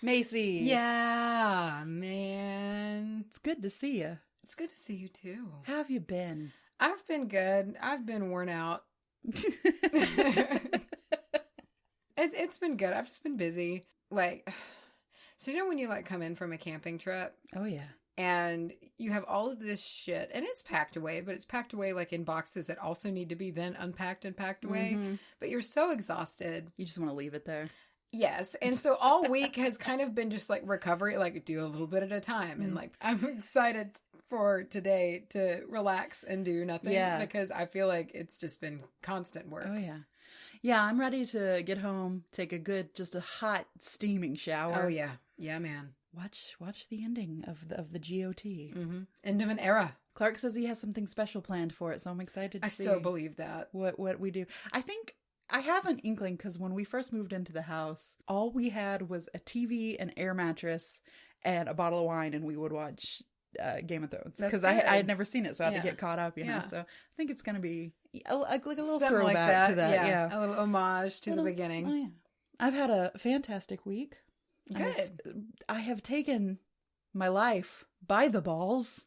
Macy. Yeah, man. It's good to see you. It's good to see you too. How have you been? I've been good. I've been worn out. It's been good. I've just been busy. Like, so you know when you like come in from a camping trip? Oh, yeah. And you have all of this shit, and it's packed away, but it's packed away like in boxes that also need to be then unpacked and packed away. Mm-hmm. But you're so exhausted. You just want to leave it there. Yes. And so all week has kind of been just like recovery, like do a little bit at a time. And like, I'm excited for today to relax and do nothing because I feel like it's just been constant work. Oh, yeah. Yeah, I'm ready to get home, take a good, just a hot, steaming shower. Oh, yeah. Yeah, man. Watch the ending of the GOT. Mm-hmm. End of an era. Clark says he has something special planned for it, so I'm excited to see. I so believe that. What we do. I think I have an inkling because when we first moved into the house, all we had was a TV, an air mattress, and a bottle of wine, and we would watch Game of Thrones because I had never seen it, so I had to get caught up, you know. So I think it's going to be like a little something throwback to that. Yeah, a little homage to the beginning. Oh, yeah. I've had a fantastic week. Good. I have taken my life by the balls.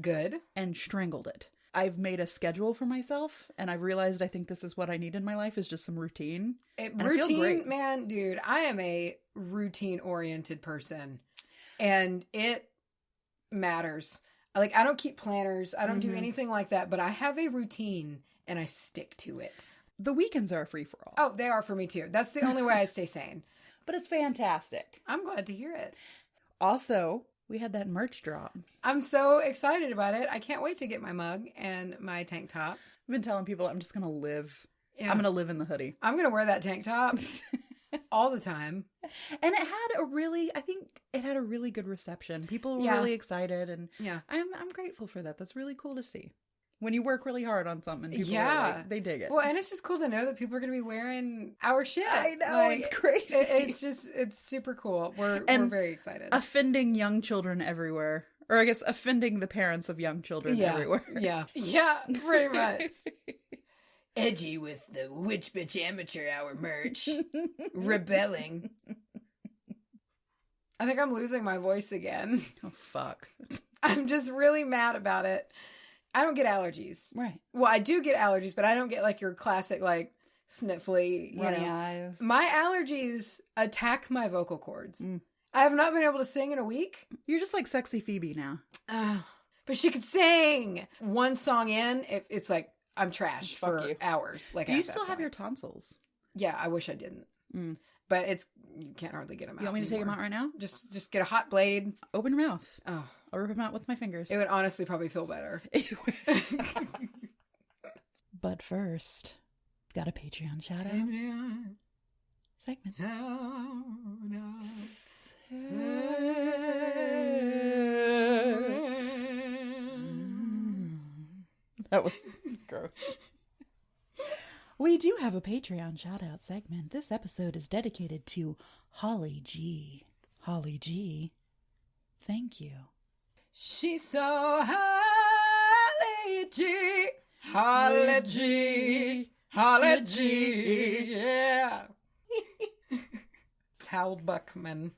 Good. And strangled it. I've made a schedule for myself, and I've realized I think this is what I need in my life is just some routine. Routine, man, dude, I am a routine-oriented person, and it matters. Like, I don't keep planners. I don't do anything like that, but I have a routine, and I stick to it. The weekends are a free-for-all. Oh, they are for me, too. That's the only way I stay sane. But it's fantastic. I'm glad to hear it. Also, we had that merch drop. I'm so excited about it. I can't wait to get my mug and my tank top. I've been telling people I'm just going to live. Yeah. I'm going to live in the hoodie. I'm going to wear that tank top all the time. And I think it had a really good reception. People were really excited, and I'm grateful for that. That's really cool to see. When you work really hard on something, people are like, they dig it. Well, and it's just cool to know that people are going to be wearing our shit. I know, like, it's crazy. It's super cool. We're very excited. Offending young children everywhere. Or I guess offending the parents of young children everywhere. Yeah. Yeah, pretty much. Edgy with the Witch Bitch Amateur Hour merch. Rebelling. I think I'm losing my voice again. Oh, fuck. I'm just really mad about it. I don't get allergies. Right. Well, I do get allergies, but I don't get like your classic, like, sniffly, runny eyes. My allergies attack my vocal cords. I have not been able to sing in a week. You're just like sexy Phoebe now. But she could sing. One song in, it's like, I'm trashed for hours. Like, do you still have your tonsils? Yeah, I wish I didn't. But you can't hardly get them out. You want me to take them out right now? Just get a hot blade. Open your mouth. Oh. I'll rip them out with my fingers. It would honestly probably feel better. But first, got a Patreon shout out segment. That was gross. We do have a Patreon shout out segment. This episode is dedicated to Holly G. Holly G, thank you. She's so Holly G. Holly G. Holly G. Yeah. Tal Bachman.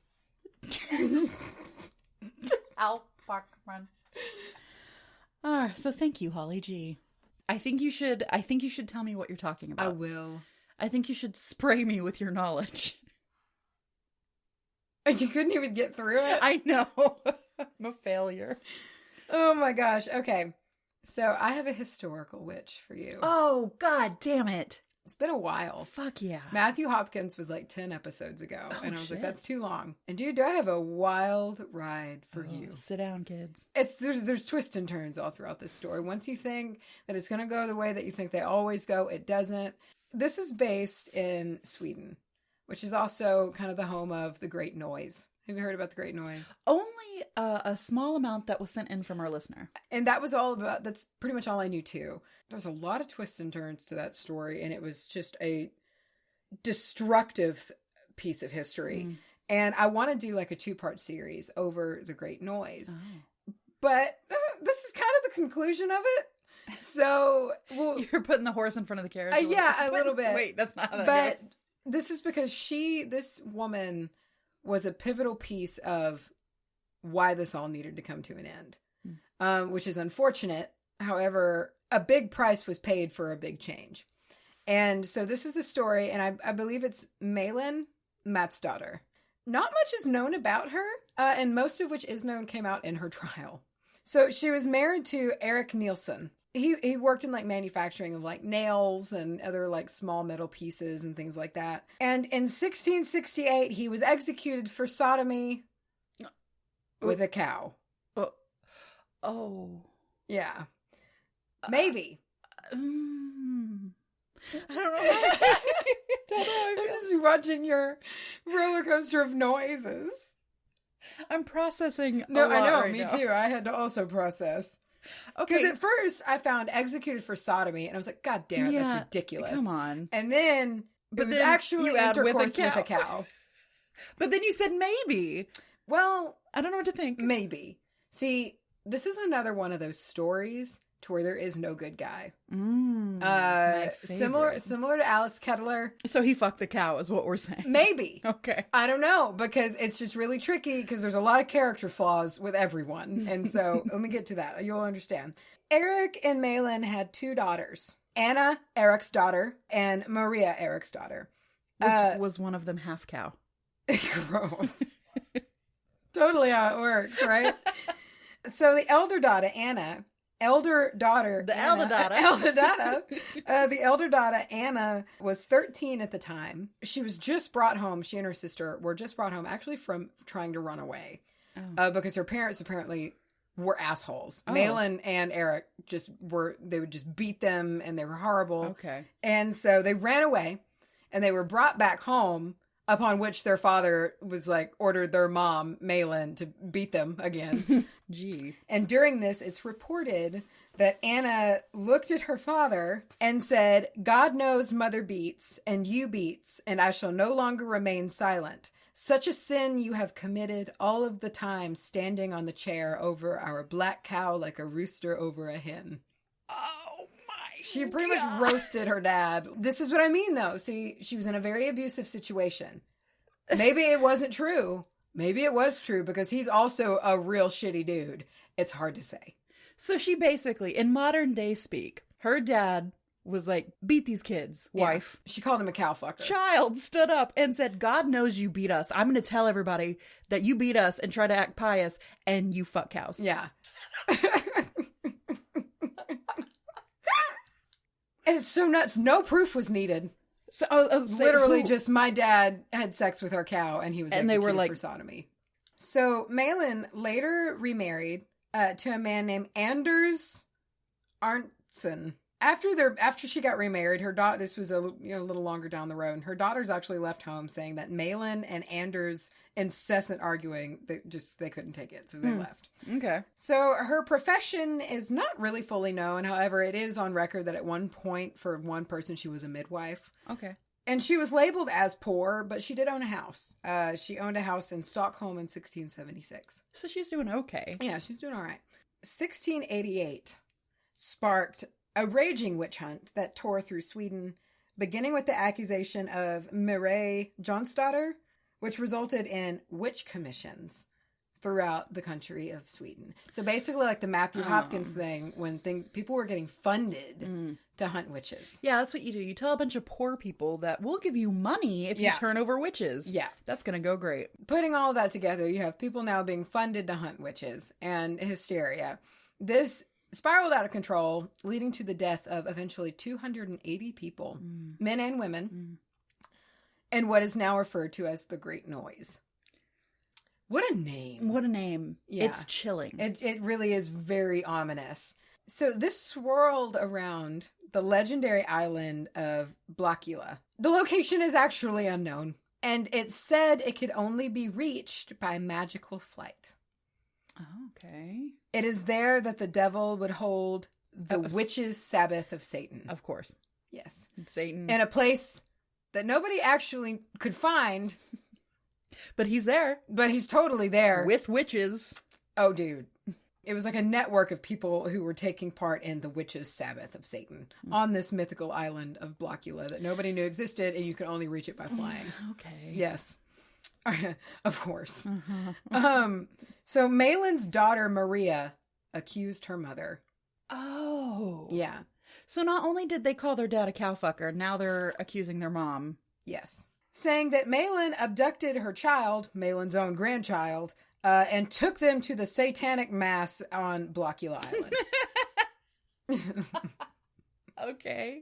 Tal Bachman. So thank you, Holly G. I think you should tell me what you're talking about. I will. I think you should spray me with your knowledge. You couldn't even get through it? I know. I'm a failure. Oh my gosh. Okay. So I have a historical witch for you. Oh, God damn it. It's been a while. Fuck yeah. Matthew Hopkins was like 10 episodes ago. And I was like, that's too long. And dude, do I have a wild ride for you. Sit down, kids. There's twists and turns all throughout this story. Once you think that it's going to go the way that you think they always go, it doesn't. This is based in Sweden, which is also kind of the home of the Great Noise. Have you heard about the Great Noise? Only a small amount that was sent in from our listener. And that's pretty much all I knew too. There's a lot of twists and turns to that story, and it was just a destructive piece of history. And I want to do like a 2-part series over the Great Noise. But this is kind of the conclusion of it. So you're putting the horse in front of the carriage. Yeah, a little bit. Wait, that's not how that goes. This is because this woman was a pivotal piece of why this all needed to come to an end, which is unfortunate. However, a big price was paid for a big change. And so this is the story, and I believe it's Malin, Matsdotter. Not much is known about her, and most of which is known came out in her trial. So she was married to Erik Nielsen. He worked in like manufacturing of like nails and other like small metal pieces and things like that. And in 1668, he was executed for sodomy with a cow. Oh. Yeah. Maybe. I don't know. I'm just watching your roller coaster of noises. I'm processing. No, I know. Right Me now. too. I had to also process. Okay. Because at first I found executed for sodomy, and I was like, God damn it, that's ridiculous. Come on. And then it was then actually you add intercourse with a cow. But then you said maybe. Well, I don't know what to think. Maybe. See, this is another one of those stories to where there is no good guy. Similar to Alice Kettler. So he fucked the cow is what we're saying. Maybe. Okay. I don't know, because it's just really tricky because there's a lot of character flaws with everyone. And so let me get to that. You'll understand. Erik and Malin had 2 daughters. Anna, Erik's daughter, and Maria, Erik's daughter. Was one of them half cow? Gross. Totally how it works, right? So the elder daughter, Anna, the elder daughter, Anna, was 13 at the time. She was just brought home. She and her sister were just brought home, actually from trying to run away, because her parents apparently were assholes. Malin and Erik they would just beat them, and they were horrible. Okay. And so they ran away, and they were brought back home. Upon which their father was like, ordered their mom, Malin, to beat them again. Gee. And during this, it's reported that Anna looked at her father and said, God knows mother beats, and you beats, and I shall no longer remain silent. Such a sin you have committed all of the time standing on the chair over our black cow like a rooster over a hen. Oh my She pretty much roasted her dad. This is what I mean, though. See, she was in a very abusive situation. Maybe it wasn't true. Maybe it was true, because he's also a real shitty dude. It's hard to say. So she basically, in modern day speak, her dad was like, beat these kids, wife. Yeah. She called him a cow fucker. Child stood up and said, God knows you beat us. I'm going to tell everybody that you beat us and try to act pious, and you fuck cows. Yeah. And it's so nuts. No proof was needed. So I was literally just my dad had sex with our cow, and he was executed for sodomy. So Malin later remarried to a man named Anders Arntzen. After she got remarried, her daughter. This was a little longer down the road. Her daughters actually left home, saying that Malin and Anders' incessant arguing, they couldn't take it, so they left. Okay. So her profession is not really fully known. However, it is on record that at one point, for one person, she was a midwife. Okay. And she was labeled as poor, but she did own a house. She owned a house in Stockholm in 1676. So she's doing okay. Yeah, she's doing all right. 1688 sparked a raging witch hunt that tore through Sweden, beginning with the accusation of Marie Jonsdotter, which resulted in witch commissions throughout the country of Sweden. So basically like the Matthew Hopkins thing, when people were getting funded to hunt witches. Yeah, that's what you do. You tell a bunch of poor people that we'll give you money if you turn over witches. Yeah. That's going to go great. Putting all of that together, you have people now being funded to hunt witches and hysteria. This spiraled out of control, leading to the death of eventually 280 people, men and women, and what is now referred to as the Great Noise. What a name. What a name. Yeah. It's chilling. It really is very ominous. So this swirled around the legendary island of Blockula. The location is actually unknown, and it's said it could only be reached by magical flight. Okay. It is there that the devil would hold the witches' Sabbath of Satan. Of course. Yes. Satan. In a place that nobody actually could find. But he's there. But he's totally there. With witches. Oh, dude. It was like a network of people who were taking part in the witches' Sabbath of Satan on this mythical island of Blockula that nobody knew existed, and you could only reach it by flying. Okay. Yes. Of course. So Malin's daughter, Maria, accused her mother. Oh. Yeah. So not only did they call their dad a cowfucker, now they're accusing their mom. Yes. Saying that Malin abducted her child, Malin's own grandchild, and took them to the satanic mass on Blockula Island. Okay.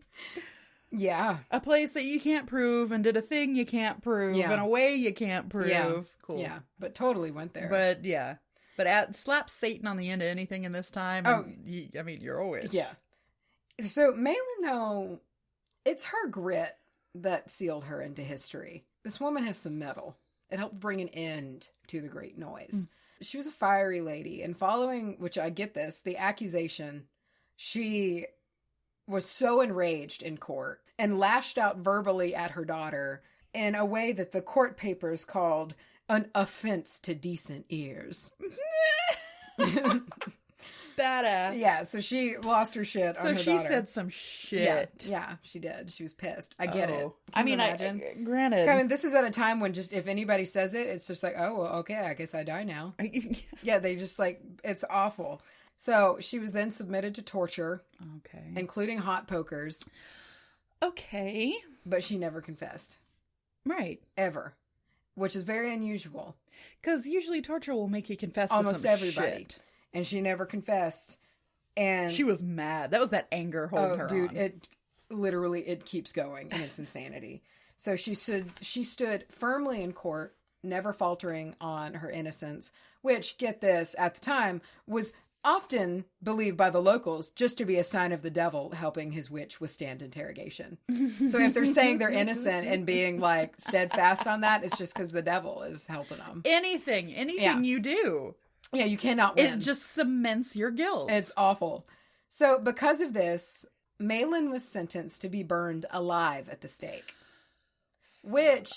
Yeah. A place that you can't prove and did a thing you can't prove and a way you can't prove. Yeah. Cool. Yeah, but totally went there. But yeah. But slap Satan on the end of anything in this time. I mean, you're always. Yeah. So Malin, though, it's her grit that sealed her into history. This woman has some mettle. It helped bring an end to the Great Noise. She was a fiery lady, and following, which I get this, the accusation, she was so enraged in court and lashed out verbally at her daughter in a way that the court papers called an offense to decent ears. Badass. Yeah, so she lost her shit on her daughter. So she said some shit. Yeah, she did. She was pissed. I get it. I mean, granted. I mean, this is at a time when just if anybody says it, it's just like, oh, well, okay, I guess I die now. Yeah, they just like, it's awful. So she was then submitted to torture. Okay. Including hot pokers. Okay. But she never confessed. Right. Ever. Which is very unusual. Because usually torture will make you confess almost to some everybody. Shit. And she never confessed. And she was mad. That was that anger holding her dude, on. It keeps going and it's insanity. So she stood firmly in court, never faltering on her innocence, which, get this, at the time was often believed by the locals just to be a sign of the devil helping his witch withstand interrogation. So if they're saying they're innocent and being like steadfast on that, it's just because the devil is helping them. Anything you do. Yeah, you cannot win. It just cements your guilt. It's awful. So because of this, Malin was sentenced to be burned alive at the stake. Which,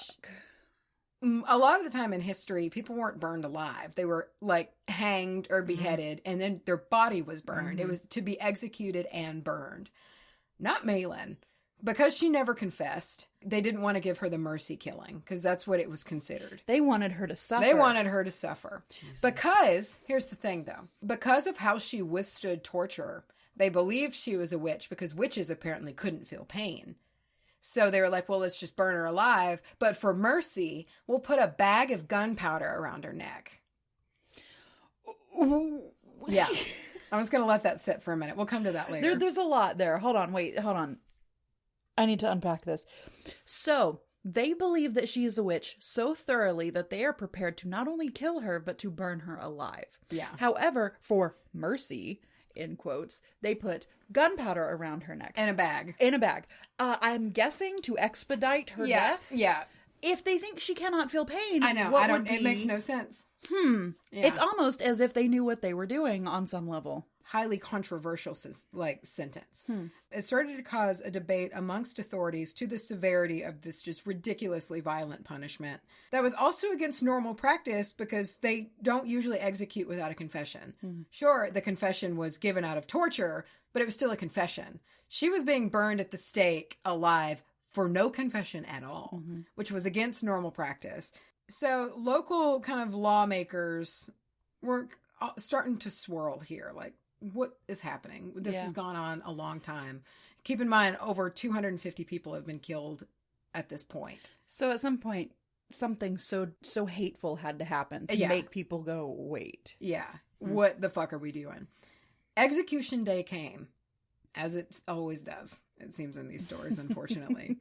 a lot of the time in history, people weren't burned alive. They were like hanged or beheaded, and then their body was burned. It was to be executed and burned. Not Malin. Because she never confessed, they didn't want to give her the mercy killing, because that's what it was considered. They wanted her to suffer. Jesus. Because, here's the thing though, because of how she withstood torture, they believed she was a witch, because witches apparently couldn't feel pain. So they were like, well, let's just burn her alive, but for mercy, we'll put a bag of gunpowder around her neck. Yeah. I'm just going to let that sit for a minute. We'll come to that later. There's a lot there. Hold on. I need to unpack this. So, they believe that she is a witch so thoroughly that they are prepared to not only kill her, but to burn her alive. Yeah. However, for mercy, in quotes, they put gunpowder around her neck. In a bag. I'm guessing to expedite her death. Yeah. If they think she cannot feel pain, I know. It makes no sense. Yeah. It's almost as if they knew what they were doing on some level. Highly controversial sentence. It started to cause a debate amongst authorities to the severity of this just ridiculously violent punishment. That was also against normal practice because they don't usually execute without a confession. Sure, the confession was given out of torture, but it was still a confession. She was being burned at the stake alive for no confession at all, which was against normal practice. So local kind of lawmakers were starting to swirl here, like, what is happening? This has gone on a long time. Keep in mind, over 250 people have been killed at this point. So at some point, something so hateful had to happen to make people go, wait. Yeah. What the fuck are we doing? Execution day came, as it always does, it seems in these stories, unfortunately.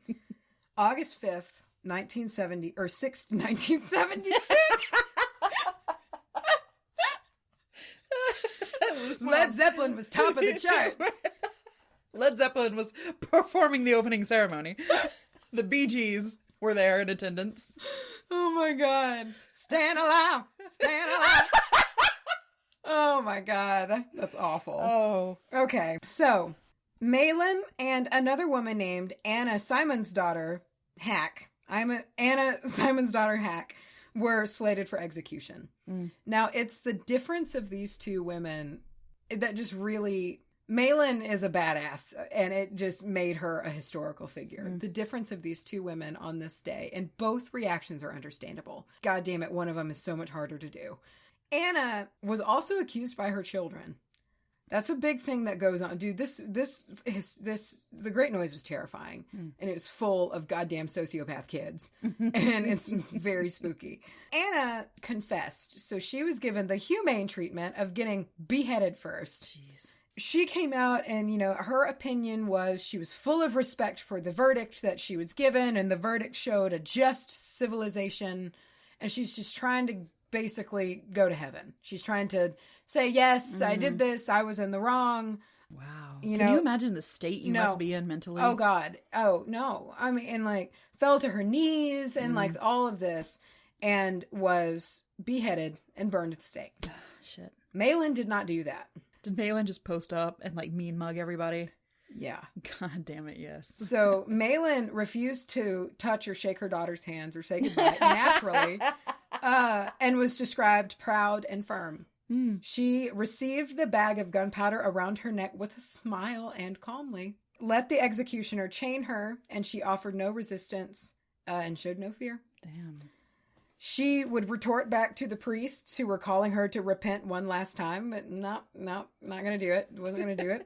August 5th, 1976. Led Zeppelin was top of the charts. Led Zeppelin was performing the opening ceremony. The Bee Gees were there in attendance. Oh my God. Stand alive. Stand alive. Oh my God. That's awful. Oh. Okay. So, Malin and another woman named Anna Simon's-daughter Hack. Anna Simon's-daughter Hack were slated for execution. Now, it's the difference of these two women that just really Malin is a badass, and it just made her a historical figure. The difference of these two women on this day, and both reactions are understandable. God damn it, one of them is so much harder to do. Anna was also accused by her children. That's a big thing that goes on. Dude, The Great Noise was terrifying, and it was full of goddamn sociopath kids, and it's very spooky. Anna confessed, so she was given the humane treatment of getting beheaded first. Jeez. She came out and, you know, her opinion was she was full of respect for the verdict that she was given, and the verdict showed a just civilization, and she's just trying to basically go to heaven. She's trying to say, yes, I did this, I was in the wrong. Wow. Can you imagine the state you must be in mentally? Oh, God. Oh, no. I mean, and like, fell to her knees and like all of this, and was beheaded and burned at the stake. Shit. Malin did not do that. Did Malin just post up and like mean mug everybody? Yeah. God damn it, yes. So Malin refused to touch or shake her daughter's hands or say goodbye naturally, and was described proud and firm. She received the bag of gunpowder around her neck with a smile and calmly let the executioner chain her, and she offered no resistance and showed no fear. Damn. She would retort back to the priests who were calling her to repent one last time, but no, not going to do it. Wasn't going to do it.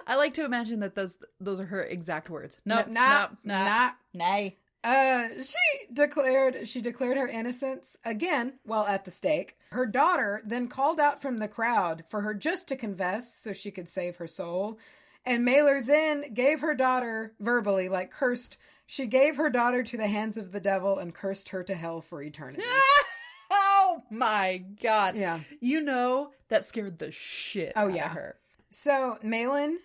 I like to imagine that those are her exact words. Nope, nay. She declared her innocence again while at the stake. Her daughter then called out from the crowd for her just to confess so she could save her soul. And Mailer then gave her daughter verbally, like cursed. She gave her daughter to the hands of the devil and cursed her to hell for eternity. Oh my God. Yeah. You know, that scared the shit out of her. So Malin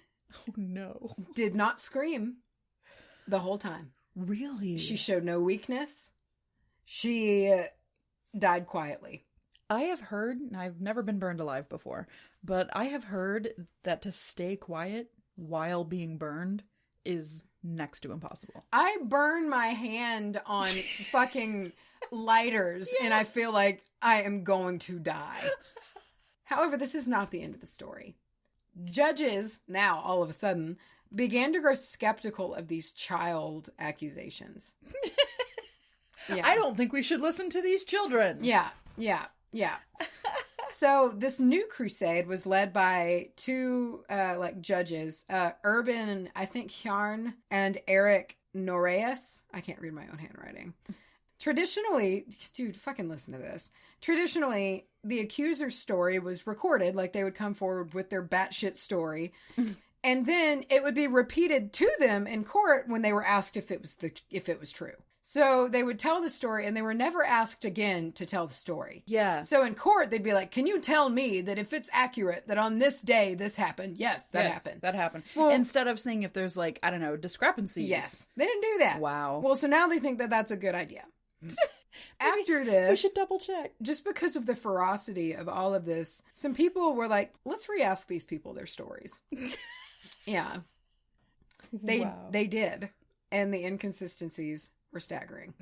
did not scream the whole time. Really? She showed no weakness. She died quietly. I have heard, and I've never been burned alive before, but I have heard that to stay quiet while being burned is next to impossible. I burn my hand on fucking lighters, and I feel like I am going to die. However, this is not the end of the story. Judges, now, all of a sudden, began to grow skeptical of these child accusations. I don't think we should listen to these children. Yeah. So this new crusade was led by two judges, Urban, I think, Hjarn, and Eric Noreus. I can't read my own handwriting. Traditionally, dude, fucking listen to this. Traditionally, the accuser's story was recorded, like they would come forward with their batshit story. And then it would be repeated to them in court when they were asked if it was true. So they would tell the story, and they were never asked again to tell the story. Yeah. So in court, they'd be like, can you tell me that if it's accurate, that on this day this happened? Yes, that happened. That happened. Well, instead of saying if there's like, I don't know, discrepancies. Yes. They didn't do that. Wow. Well, so now they think that that's a good idea. After this, we should double check. Just because of the ferocity of all of this, some people were like, let's re-ask these people their stories. Yeah. They did. And the inconsistencies were staggering.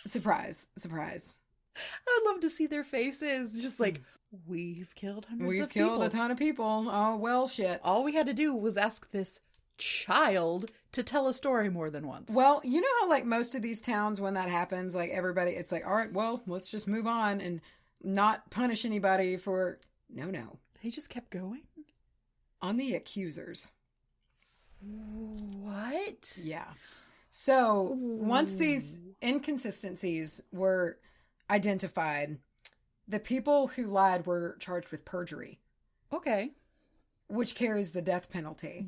Surprise. I would love to see their faces. Just like, we've killed hundreds of people. We've killed a ton of people. Oh, well, shit. All we had to do was ask this child to tell a story more than once. Well, you know how like most of these towns, when that happens, like everybody, it's like, all right, well, let's just move on and not punish anybody for... No. They just kept going? On the accusers. What? Yeah. So once these inconsistencies were identified, the people who lied were charged with perjury. Okay. Which carries the death penalty.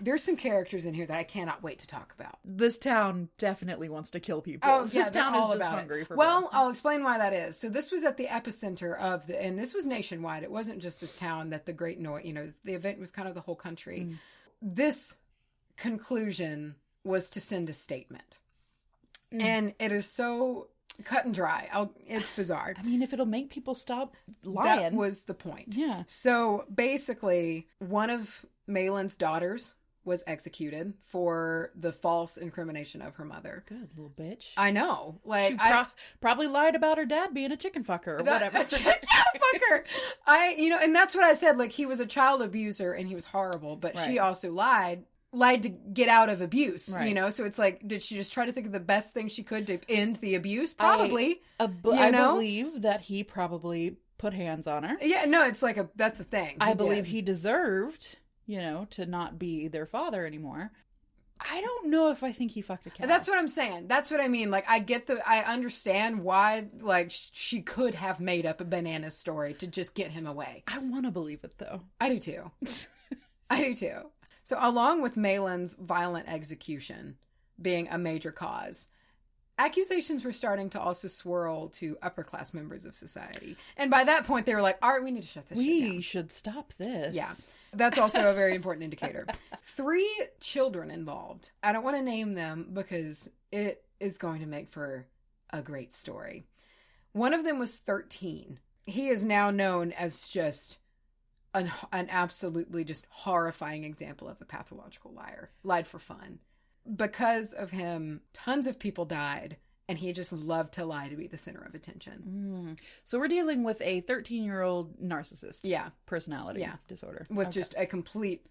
There's some characters in here that I cannot wait to talk about. This town definitely wants to kill people. Oh, yeah, this town is just hungry for Well, blood. I'll explain why that is. So this was at the epicenter of and this was nationwide. It wasn't just this town that the Great Noise, the event was kind of the whole country. This conclusion was to send a statement. And it is so cut and dry. It's bizarre. I mean, if it'll make people stop lying. That was the point. Yeah. So basically, one of Malin's daughters was executed for the false incrimination of her mother. Good little bitch. I know. Like, she probably lied about her dad being a chicken fucker or whatever. A chicken fucker. And that's what I said. Like, he was a child abuser and he was horrible, but she also lied to get out of abuse, So it's like, did she just try to think of the best thing she could to end the abuse? Probably. I believe that he probably put hands on her. Yeah, no, it's like that's a thing. I believe he deserved, to not be their father anymore. I don't know if I think he fucked a cow. That's what I'm saying. That's what I mean. Like, I understand why, like, she could have made up a banana story to just get him away. I want to believe it, though. I do, too. I do, too. So, along with Malin's violent execution being a major cause, accusations were starting to also swirl to upper-class members of society. And by that point, they were like, all right, we need to shut this shit down. We should stop this. Yeah. That's also a very important indicator. 3 children involved. I don't want to name them because it is going to make for a great story. One of them was 13. He is now known as just an absolutely just horrifying example of a pathological liar. Lied for fun. Because of him, tons of people died. And he just loved to lie to be the center of attention. So we're dealing with a 13-year-old narcissist. Yeah. Personality disorder. With just a complete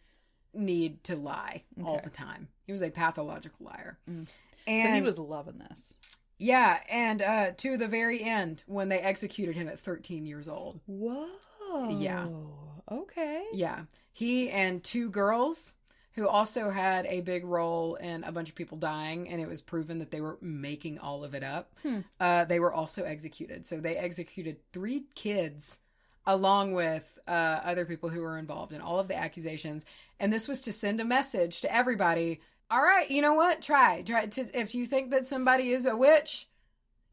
need to lie all the time. He was a pathological liar. And so he was loving this. Yeah. And to the very end, when they executed him at 13 years old. Whoa. Yeah. Okay. Yeah. He and 2 girls who also had a big role in a bunch of people dying, and it was proven that they were making all of it up. They were also executed. So they executed 3 kids along with other people who were involved in all of the accusations. And this was to send a message to everybody. All right, you know what? Try to, if you think that somebody is a witch,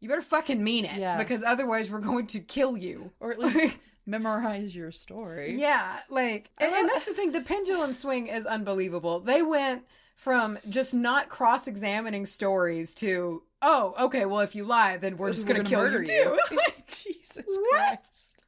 you better fucking mean it. Yeah. Because otherwise we're going to kill you. Or at least memorize your story. Yeah, like, and that's the thing, the pendulum swing is unbelievable. They went from just not cross-examining stories to, oh, okay, well, if you lie, then we're just going to kill you too. Jesus Christ.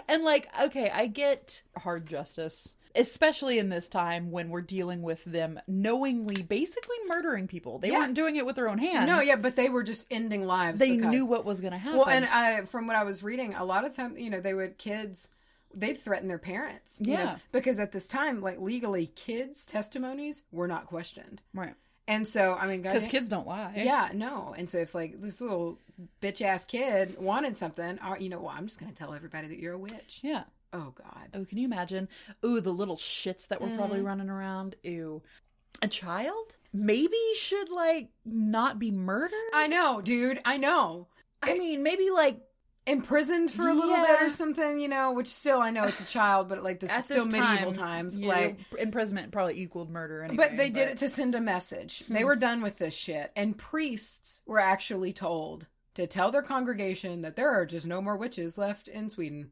And like, okay, I get hard justice, especially in this time when we're dealing with them knowingly basically murdering people. They weren't doing it with their own hands. No, yeah, but they were just ending lives. They knew what was going to happen. Well, and from what I was reading, a lot of times, they'd threaten their parents. Yeah. Because at this time, like, legally, kids' testimonies were not questioned. Right. And so, I mean, because kids don't lie. Yeah, no. And so if, like, this little bitch-ass kid wanted something, I'm just going to tell everybody that you're a witch. Yeah. Oh, God. Oh, can you imagine? Ooh, the little shits that were probably running around. Ew. A child? Maybe should, like, not be murdered? I know, dude. I know. I mean, maybe, like, imprisoned for a little bit or something, which still, I know it's a child, but, like, this is still medieval times. Like, imprisonment probably equaled murder anyway. But they did it to send a message. They were done with this shit. And priests were actually told to tell their congregation that there are just no more witches left in Sweden.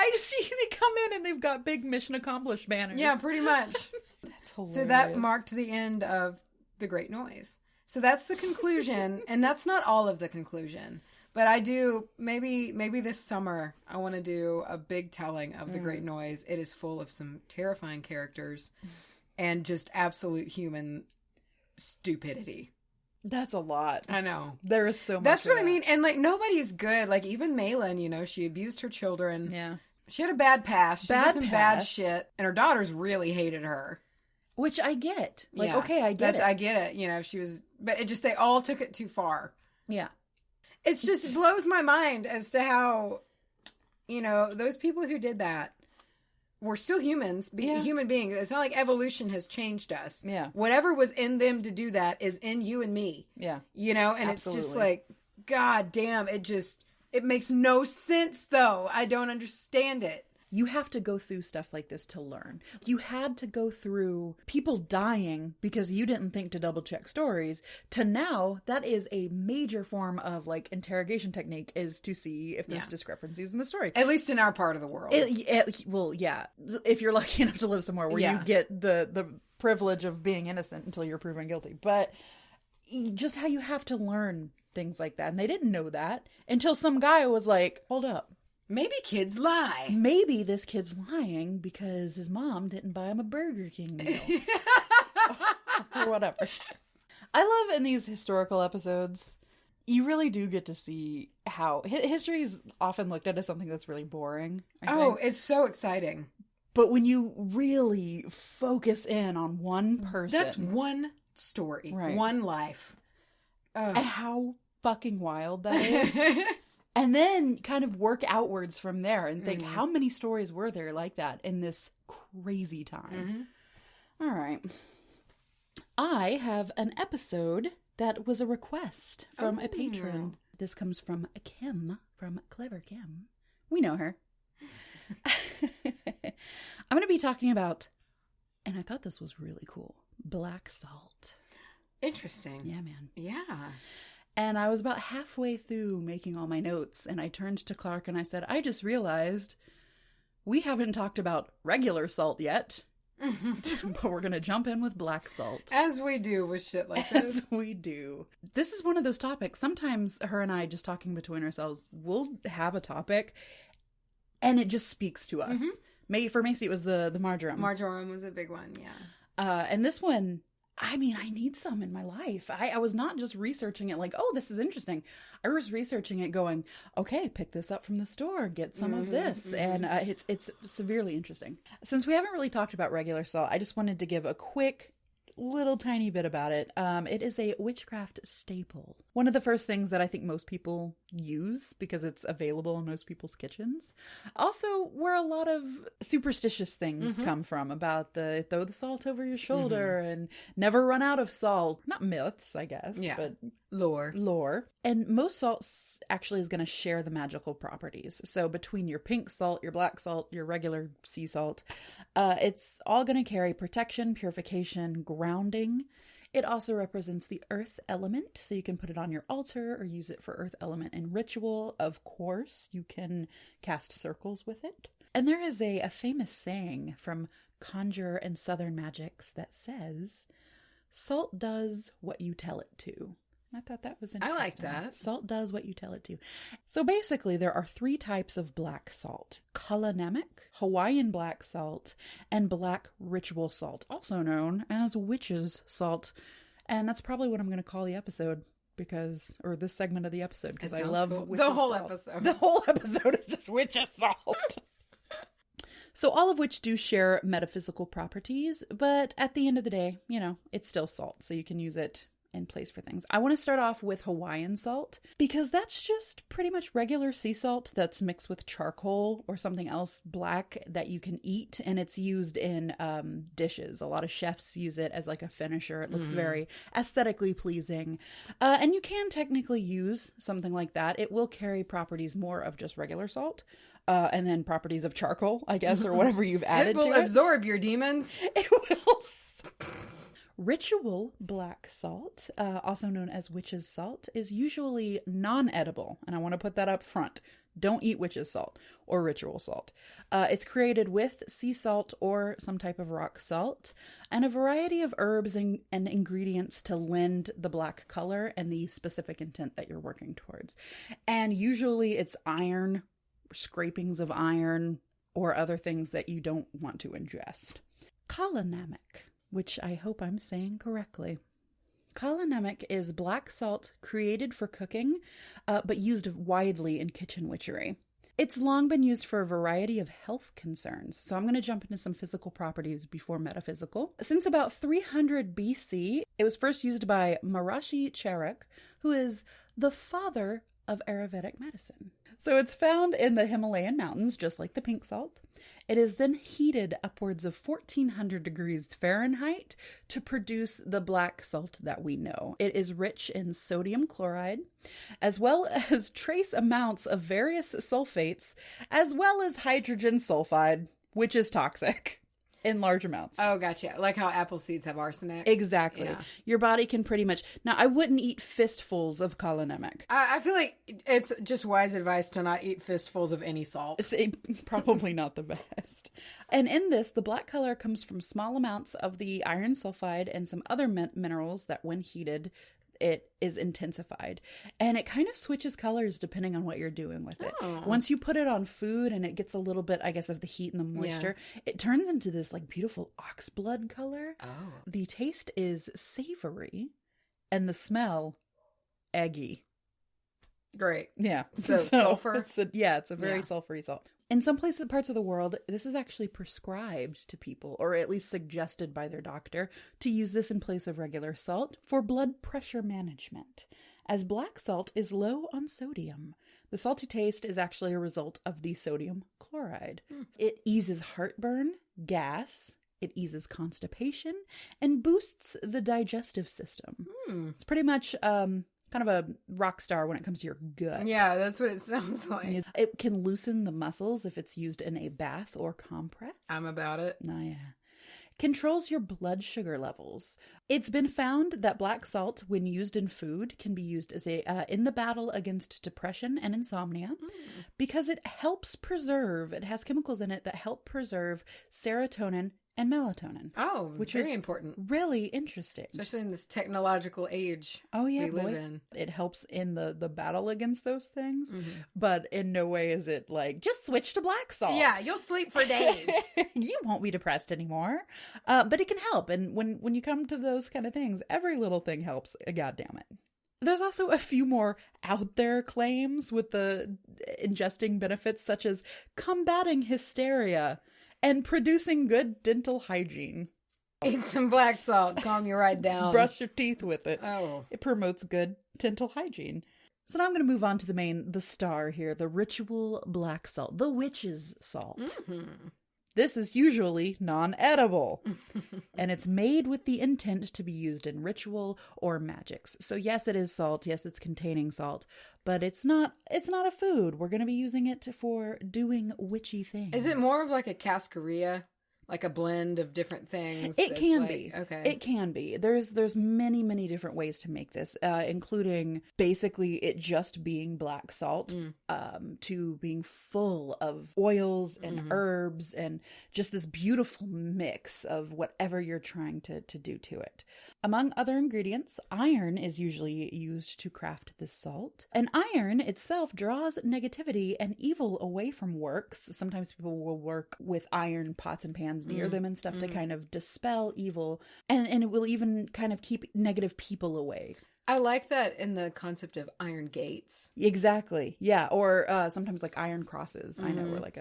I just see they come in and they've got big mission accomplished banners. Yeah, pretty much. That's hilarious. So that marked the end of the Great Noise. So that's the conclusion, and that's not all of the conclusion. But I do, maybe this summer, I want to do a big telling of the Great Noise. It is full of some terrifying characters and just absolute human stupidity. That's a lot. I know. There is so much. That's what I mean. And, like, nobody's good. Like, even Malin, she abused her children. Yeah. She had a bad past. She did some bad shit. And her daughters really hated her. Which I get. Like, okay, I get it. I get it. She was, but it just, they all took it too far. Yeah. It just blows my mind as to how, those people who did that were still humans, human beings. It's not like evolution has changed us. Yeah. Whatever was in them to do that is in you and me. Yeah. And absolutely. It's just like, God damn, it makes no sense, though. I don't understand it. You have to go through stuff like this to learn. You had to go through people dying because you didn't think to double check stories, to now that is a major form of, like, interrogation technique, is to see if there's discrepancies in the story. At least in our part of the world. Well, yeah. If you're lucky enough to live somewhere where you get the privilege of being innocent until you're proven guilty. But just how you have to learn things like that. And they didn't know that until some guy was like, hold up. Maybe kids lie. Maybe this kid's lying because his mom didn't buy him a Burger King meal. Or whatever. I love in these historical episodes, you really do get to see how history is often looked at as something that's really boring. I think. It's so exciting. But when you really focus in on one person. That's one story. Right. One life. And how fucking wild that is. And then kind of work outwards from there and think, how many stories were there like that in this crazy time? All right. I have an episode that was a request from a patron. This comes from Kim, from Clever Kim. We know her. I'm going to be talking about, and I thought this was really cool, black salt. Interesting. Yeah, man. Yeah. And I was about halfway through making all my notes, and I turned to Clark and I said, I just realized we haven't talked about regular salt yet, but we're going to jump in with black salt. As we do with shit like this. As we do. This is one of those topics. Sometimes her and I, just talking between ourselves, we'll have a topic, and it just speaks to us. For Macy, it was the marjoram. Marjoram was a big one, yeah. And this one, I mean, I need some in my life. I was not just researching it like, oh, this is interesting. I was researching it going, okay, pick this up from the store, get some of this. And it's severely interesting. Since we haven't really talked about regular salt, I just wanted to give a quick little tiny bit about it. It is a witchcraft staple. One of the first things that I think most people use because it's available in most people's kitchens. Also, where a lot of superstitious things come from about the throw the salt over your shoulder and never run out of salt. Not myths, I guess, but lore. And most salts actually is going to share the magical properties. So between your pink salt, your black salt, your regular sea salt, it's all going to carry protection, purification, grounding. It also represents the earth element, so you can put it on your altar or use it for earth element in ritual. Of course, you can cast circles with it. And there is a famous saying from Conjure and Southern Magics that says, salt does what you tell it to. I thought that was interesting. I like that. Salt does what you tell it to. So basically, there are 3 types of black salt. Kalanamak, Hawaiian black salt, and black ritual salt, also known as witch's salt. And that's probably what I'm going to call the episode, or this segment of the episode, because I love cool. witch's the whole salt. episode. The whole episode is just witch's salt. So all of which do share metaphysical properties, but at the end of the day, it's still salt, so you can use it in place for things. I want to start off with Hawaiian salt because that's just pretty much regular sea salt that's mixed with charcoal or something else black that you can eat, and it's used in dishes. A lot of chefs use it as like a finisher. It looks very aesthetically pleasing, and you can technically use something like that. It will carry properties more of just regular salt. And then properties of charcoal, I guess, or whatever you've added to it. It will absorb your demons. It will. Ritual black salt, also known as witch's salt, is usually non-edible. And I want to put that up front. Don't eat witch's salt or ritual salt. It's created with sea salt or some type of rock salt and a variety of herbs and ingredients to lend the black color and the specific intent that you're working towards. And usually it's iron, scrapings of iron, or other things that you don't want to ingest. Kalanamak, which I hope I'm saying correctly. Kalanamak is black salt created for cooking, but used widely in kitchen witchery. It's long been used for a variety of health concerns, so I'm going to jump into some physical properties before metaphysical. Since about 300 BC, it was first used by Maharishi Charak, who is the father of Ayurvedic medicine. So it's found in the Himalayan mountains, just like the pink salt. It is then heated upwards of 1400 degrees Fahrenheit to produce the black salt that we know. It is rich in sodium chloride, as well as trace amounts of various sulfates, as well as hydrogen sulfide, which is toxic in large amounts. Oh, gotcha. Like how apple seeds have arsenic. Exactly. Yeah. Your body can pretty much... Now, I wouldn't eat fistfuls of kalanamak. I feel like it's just wise advice to not eat fistfuls of any salt. It's probably not the best. And in this, the black color comes from small amounts of the iron sulfide and some other minerals that when heated it is intensified. And it kind of switches colors depending on what you're doing with it. Oh. Once you put it on food and it gets a little bit, I guess, of the heat and the moisture, it turns into this like beautiful ox blood color. Oh. The taste is savory and the smell eggy. Great. Yeah. So sulfur? It's a very sulfury salt. In some parts of the world, this is actually prescribed to people, or at least suggested by their doctor, to use this in place of regular salt for blood pressure management, as black salt is low on sodium. The salty taste is actually a result of the sodium chloride. It eases heartburn, gas, it eases constipation, and boosts the digestive system. It's pretty much kind of a rock star when it comes to your gut. Yeah, that's what it sounds like. It can loosen the muscles if it's used in a bath or compress. I'm about it. Oh, yeah. Controls your blood sugar levels. It's been found that black salt, when used in food, can be used as in the battle against depression and insomnia because it has chemicals in it that help preserve serotonin and melatonin. Oh, which very is important. Really interesting. Especially in this technological age we live in. It helps in the battle against those things, but in no way is it like, just switch to black salt. Yeah, you'll sleep for days. You won't be depressed anymore. But it can help. And when you come to those kind of things, every little thing helps. God damn it. There's also a few more out there claims with the ingesting benefits, such as combating hysteria and producing good dental hygiene. Eat some black salt, calm you right down. Brush your teeth with it. Oh. It promotes good dental hygiene. So now I'm going to move on to the star here, the ritual black salt, the witch's salt. This is usually non-edible, and it's made with the intent to be used in ritual or magics. So yes, it is salt. Yes, it's containing salt, but it's not a food. We're going to be using it for doing witchy things. Is it more of like a cascarilla? Like a blend of different things? It can be. Okay. It can be. There's many, many different ways to make this, including basically it just being black salt, to being full of oils and herbs and just this beautiful mix of whatever you're trying to do to it. Among other ingredients, iron is usually used to craft this salt. And iron itself draws negativity and evil away from works. Sometimes people will work with iron pots and pans near them and stuff to kind of dispel evil. And it will even kind of keep negative people away. I like that in the concept of iron gates. Exactly. Yeah. Or sometimes like iron crosses. I know, or like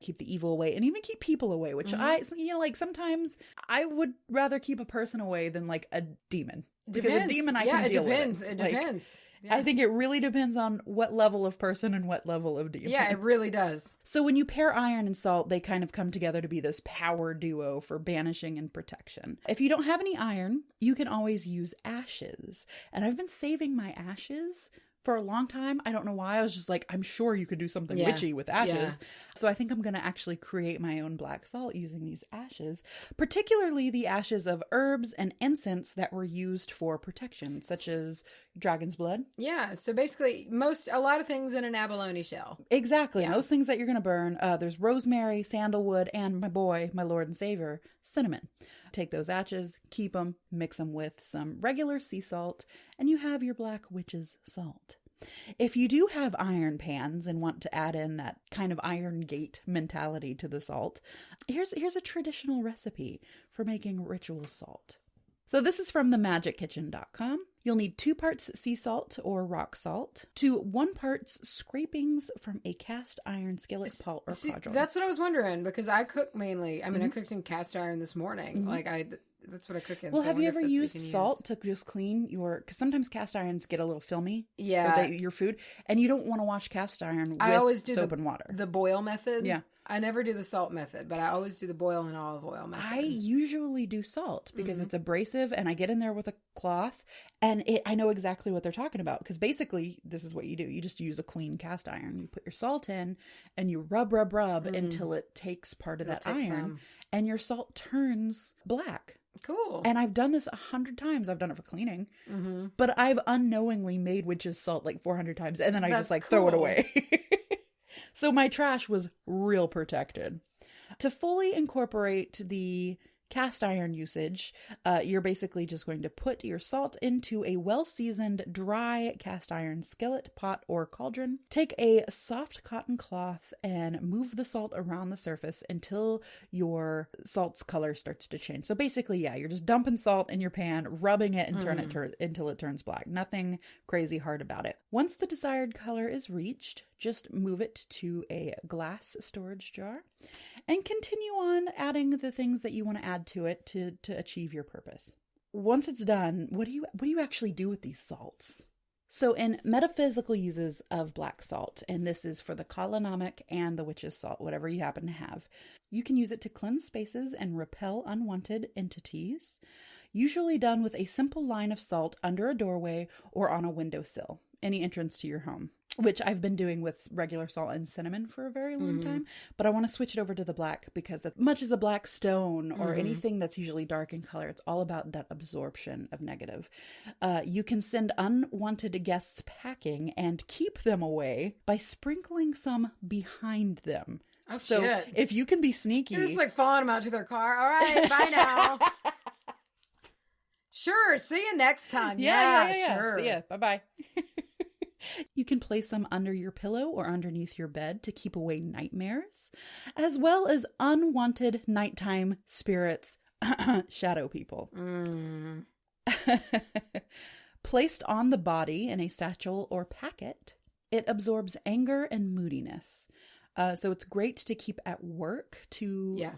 keep the evil away and even keep people away, which like sometimes I would rather keep a person away than like a demon. Because a demon I can deal with. It depends. Yeah. I think it really depends on what level of person and what level of demon. Yeah, it really does. So when you pair iron and salt, they kind of come together to be this power duo for banishing and protection. If you don't have any iron, you can always use ashes. And I've been saving my ashes for a long time. I don't know why. I was just like, I'm sure you could do something witchy with ashes. Yeah. So I think I'm going to actually create my own black salt using these ashes, particularly the ashes of herbs and incense that were used for protection, such as dragon's blood. Yeah. So basically a lot of things in an abalone shell. Exactly. Yeah. Most things that you're going to burn. There's rosemary, sandalwood, and my Lord and Savior, cinnamon. Take those ashes, keep them, mix them with some regular sea salt, and you have your black witch's salt. If you do have iron pans and want to add in that kind of iron gate mentality to the salt, here's a traditional recipe for making ritual salt. So this is from themagickitchen.com. You'll need 2 parts sea salt or rock salt to 1 part scrapings from a cast iron skillet, pot, or cauldron. That's what I was wondering, because I cook mainly. I mean, I cooked in cast iron this morning. That's what I cook in. Well, have you ever used salt to just clean because sometimes cast irons get a little filmy. Yeah. Your food, and you don't want to wash cast iron with soap and water. The boil method. Yeah. I never do the salt method, but I always do the boil and olive oil method. I usually do salt because it's abrasive, and I get in there with a cloth, and I know exactly what they're talking about, because basically this is what you do. You just use a clean cast iron. You put your salt in, and you rub until it takes part of that iron, and your salt turns black. Cool. And I've done this 100 times. I've done it for cleaning, but I've unknowingly made witch's salt like 400 times, and then I just throw it away. So my trash was real protected. To fully incorporate the cast iron usage, you're basically just going to put your salt into a well-seasoned, dry cast iron skillet, pot, or cauldron. Take a soft cotton cloth and move the salt around the surface until your salt's color starts to change. So basically, yeah, you're just dumping salt in your pan, rubbing it, and turn it until it turns black. Nothing crazy hard about it. Once the desired color is reached, just move it to a glass storage jar and continue on adding the things that you want to add to it to achieve your purpose. Once it's done, what do you actually do with these salts? So in metaphysical uses of black salt, and this is for the colonomic and the witch's salt, whatever you happen to have, you can use it to cleanse spaces and repel unwanted entities, usually done with a simple line of salt under a doorway or on a windowsill, any entrance to your home, which I've been doing with regular salt and cinnamon for a very long time. But I want to switch it over to the black because as much as a black stone or anything that's usually dark in color, it's all about that absorption of negative. You can send unwanted guests packing and keep them away by sprinkling some behind them. Oh, so shit. If you can be sneaky. You're just like following them out to their car. All right, bye now. Sure, see you next time. Yeah. Sure. See ya. Bye-bye. You can place them under your pillow or underneath your bed to keep away nightmares, as well as unwanted nighttime spirits, shadow people. Placed on the body in a satchel or packet, it absorbs anger and moodiness. So it's great to keep at work to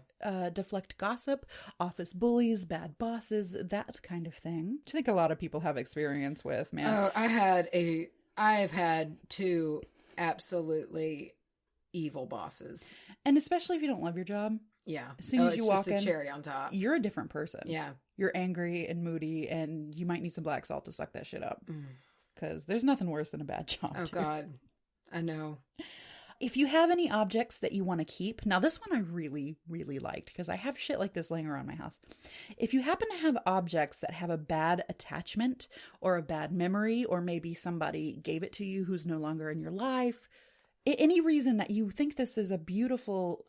deflect gossip, office bullies, bad bosses, that kind of thing. Which I think a lot of people have experience with, man. Oh, I've had 2 absolutely evil bosses. And especially if you don't love your job. Yeah. As soon as you walk in, it's just a cherry on top. You're a different person. Yeah. You're angry and moody, and you might need some black salt to suck that shit up. Because there's nothing worse than a bad job. Oh, God. I know. If you have any objects that you want to keep, now this one I really, really liked because I have shit like this laying around my house. If you happen to have objects that have a bad attachment or a bad memory, or maybe somebody gave it to you who's no longer in your life, any reason that you think this is a beautiful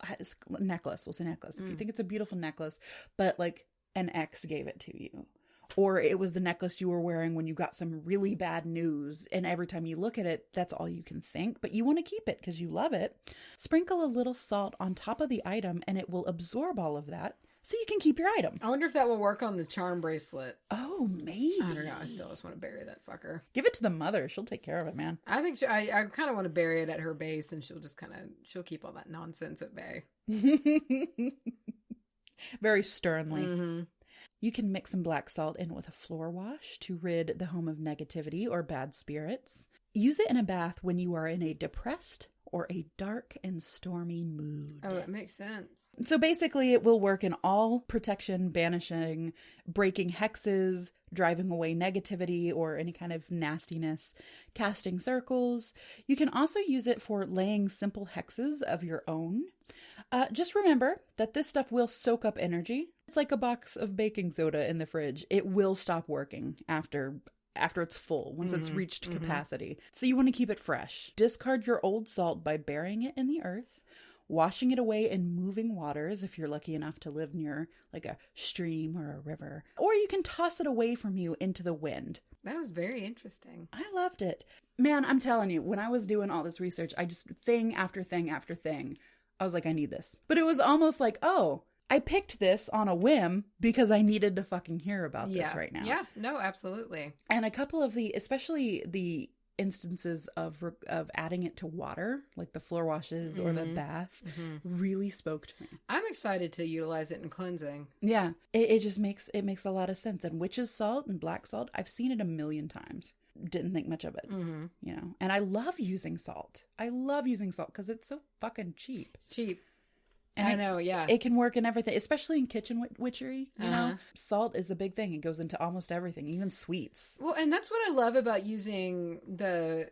necklace, we'll say necklace. If you think it's a beautiful necklace, but like an ex gave it to you, or it was the necklace you were wearing when you got some really bad news, and every time you look at it, that's all you can think, but you want to keep it because you love it. Sprinkle a little salt on top of the item, and it will absorb all of that, so you can keep your item. I wonder if that will work on the charm bracelet. Oh, maybe. I don't know. I still just want to bury that fucker. Give it to the mother. She'll take care of it, man. I think I kind of want to bury it at her base, and she'll keep all that nonsense at bay. Very sternly. You can mix some black salt in with a floor wash to rid the home of negativity or bad spirits. Use it in a bath when you are in a depressed or a dark and stormy mood. Oh, it makes sense. So basically it will work in all protection, banishing, breaking hexes, driving away negativity or any kind of nastiness, casting circles. You can also use it for laying simple hexes of your own. Just remember that this stuff will soak up energy. It's like a box of baking soda in the fridge. It will stop working after it's full, once it's reached capacity. So you want to keep it fresh. Discard your old salt by burying it in the earth, washing it away in moving waters if you're lucky enough to live near like a stream or a river. Or you can toss it away from you into the wind. That was very interesting. I loved it. Man, I'm telling you, when I was doing all this research, I just thing after thing after thing, I was like, I need this. But it was almost like, oh, I picked this on a whim because I needed to fucking hear about this right now. Yeah, no, absolutely. And a couple of especially the instances of adding it to water, like the floor washes or the bath, really spoke to me. I'm excited to utilize it in cleansing. Yeah, it just makes a lot of sense. And witch's salt and black salt, I've seen it a million times. Didn't think much of it, you know. And I love using salt. I love using salt because it's so fucking cheap. It's cheap. And I know, yeah. It can work in everything, especially in kitchen witchery, you know? Salt is a big thing. It goes into almost everything, even sweets. Well, and that's what I love about using the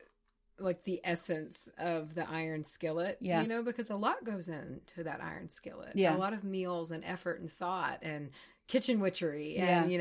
essence of the iron skillet, you know, because a lot goes into that iron skillet. Yeah. A lot of meals and effort and thought and kitchen witchery. And,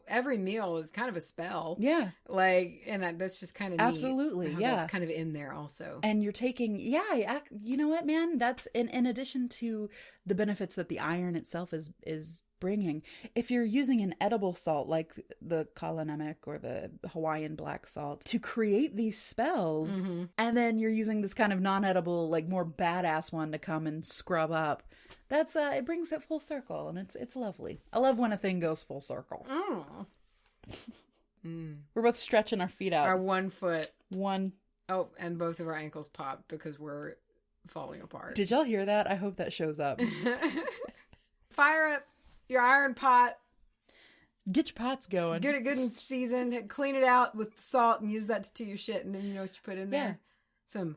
every meal is kind of a spell. Yeah. And that's just kind of neat. Absolutely. Yeah. That's kind of in there also. And you're taking, you know what, man? That's in addition to the benefits that the iron itself is bringing. If you're using an edible salt like the Kalanemek or the Hawaiian black salt to create these spells, and then you're using this kind of non-edible, like more badass one to come and scrub up, that's it brings it full circle, and it's lovely. I love when a thing goes full circle. We're both stretching our feet out. Our 1 foot. Oh, and both of our ankles popped because we're falling apart. Did y'all hear that? I hope that shows up. Fire up your iron pot. Get your pots going. Get it good and seasoned. Clean it out with salt and use that to your shit. And then you know what you put in there? Yeah. Some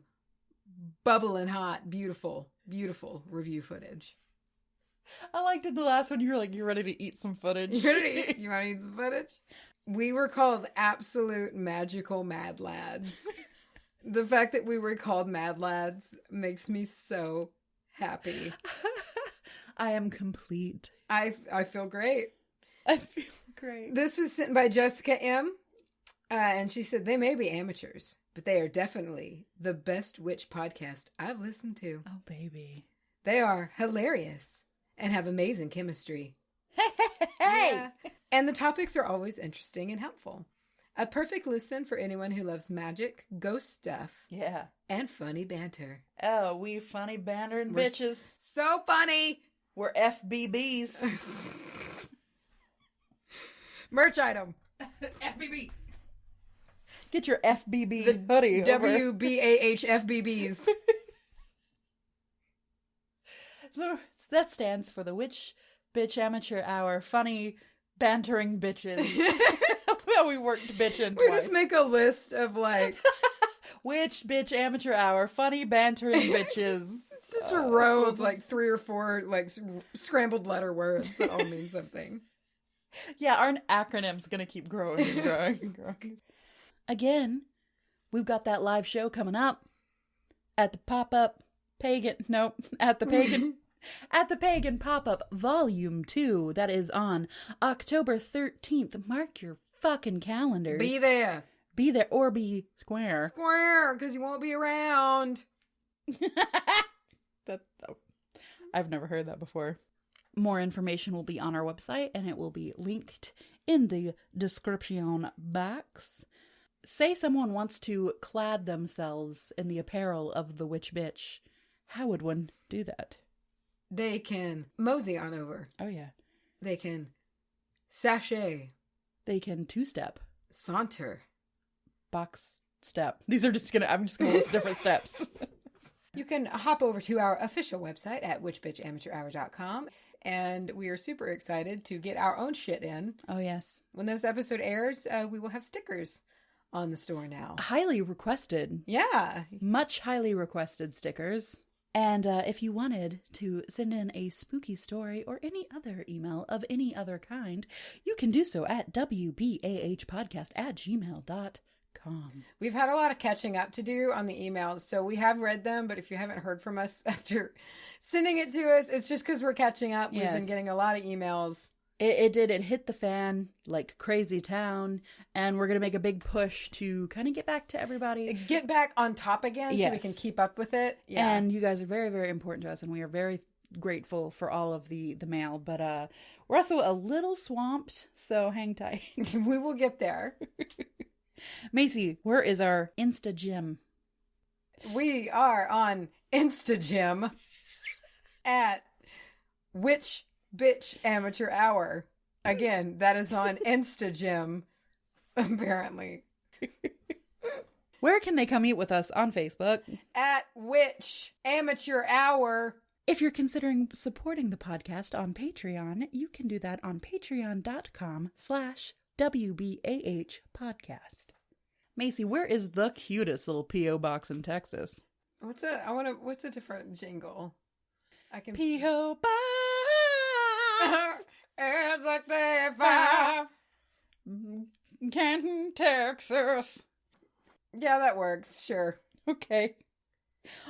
bubbling hot, beautiful, beautiful review footage. I liked in the last one, you were like, you're ready to eat some footage. You want to eat some footage? We were called absolute magical mad lads. The fact that we were called mad lads makes me so happy. I am complete. I feel great. I feel great. This was sent by Jessica M. And she said, they may be amateurs, but they are definitely the best witch podcast I've listened to. Oh, baby. They are hilarious and have amazing chemistry. Hey! Yeah. And the topics are always interesting and helpful. A perfect listen for anyone who loves magic, ghost stuff, and funny banter. Oh, we funny bantering bitches. So funny! We're FBBs. Merch item. FBB. Get your FBB hoodie. WBAH So that stands for the Witch Bitch Amateur Hour. Funny bantering bitches. Well, we worked bitching We twice. just make a list of like... Witch Bitch Amateur Hour. Funny bantering bitches. It's just a row of like 3 or 4 like scrambled letter words that all mean something. Yeah, our acronym's gonna keep growing and growing and growing. Again, we've got that live show coming up at the pop-up at the Pagan Pop-Up Volume 2. That is on October 13th. Mark your fucking calendars. Be there. Be there or be square. Square, because you won't be around. I've never heard that before. More information will be on our website, and it will be linked in the description box. Say someone wants to clad themselves in the apparel of the witch bitch. How would one do that? They can mosey on over. Oh, yeah. They can sashay. They can two-step. Saunter. Box step. I'm just gonna list different steps. You can hop over to our official website at witchbitchamateurhour.com. And we are super excited to get our own shit in. Oh, yes. When this episode airs, we will have stickers on the store now. Highly requested. Yeah. Much highly requested stickers. And if you wanted to send in a spooky story or any other email of any other kind, you can do so at wbahpodcast@gmail.com. We've had a lot of catching up to do on the emails, so we have read them, but if you haven't heard from us after sending it to us, it's just because we're catching up. We've been getting a lot of emails. It hit the fan like crazy town, and we're going to make a big push to kind of get back to everybody. Get back on top again so we can keep up with it. Yeah. And you guys are very, very important to us, and we are very grateful for all of the mail, but we're also a little swamped, so hang tight. We will get there. Macy, where is our Insta Gym? We are on Instagym at Witch Bitch Amateur Hour. Again, that is on Instagym, apparently. Where can they come meet with us on Facebook? At Witch Amateur Hour. If you're considering supporting the podcast on Patreon, you can do that on patreon.com/WBAH podcast. Macy, where is the cutest little P.O. box in Texas? What's a different jingle? I can P.O. box. It's like day 5. Canton, Texas. Yeah, that works. Sure. Okay.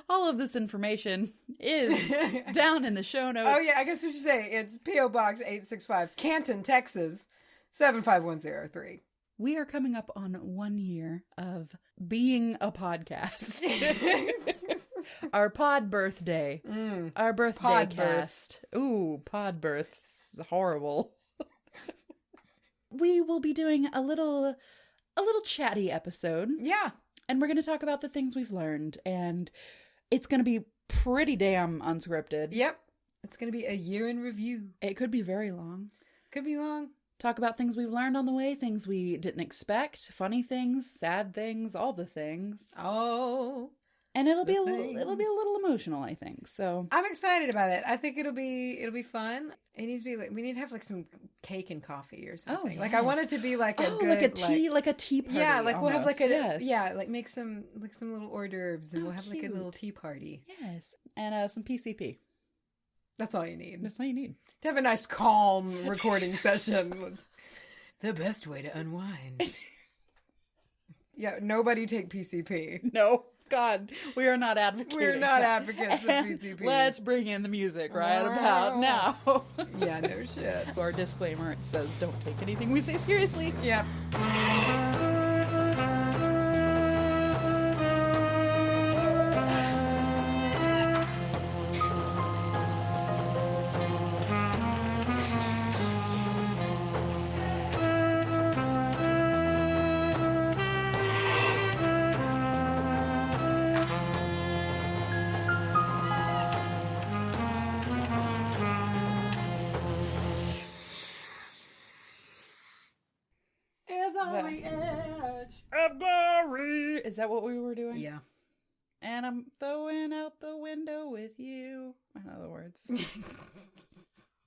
All of this information is down in the show notes. Oh, yeah, I guess we should say it's P.O. Box 865, Canton, Texas, 75103. We are coming up on 1 year of being a podcast. Our pod birthday. Our birthday Pod cast. Ooh, pod birth. Horrible. We will be doing a little chatty episode. Yeah. And we're going to talk about the things we've learned. And it's going to be pretty damn unscripted. Yep. It's going to be a year in review. It could be very long. Could be long. Talk about things we've learned on the way, things we didn't expect, funny things, sad things, all the things. Oh. And it'll be a little emotional, I think. So I'm excited about it. I think it'll be fun. It needs to be we need to have like some cake and coffee or something. Oh, yes. Like I want it to be like a good like a tea party. Yeah, like almost. we'll have like a yes. like make some little hors d'oeuvres and we'll have cute. like a little tea party. Yes, and some PCP. That's all you need. That's all you need. To have a nice calm recording session. The best way to unwind. Yeah, nobody take PCP. No. God, we are not advocating. We're not advocates of PCP. Let's bring in the music right about now. Yeah, no shit. Our disclaimer, it says don't take anything we say seriously. Yep. Of glory. Is that what we were doing? Yeah. And I'm throwing out the window with you. In other words.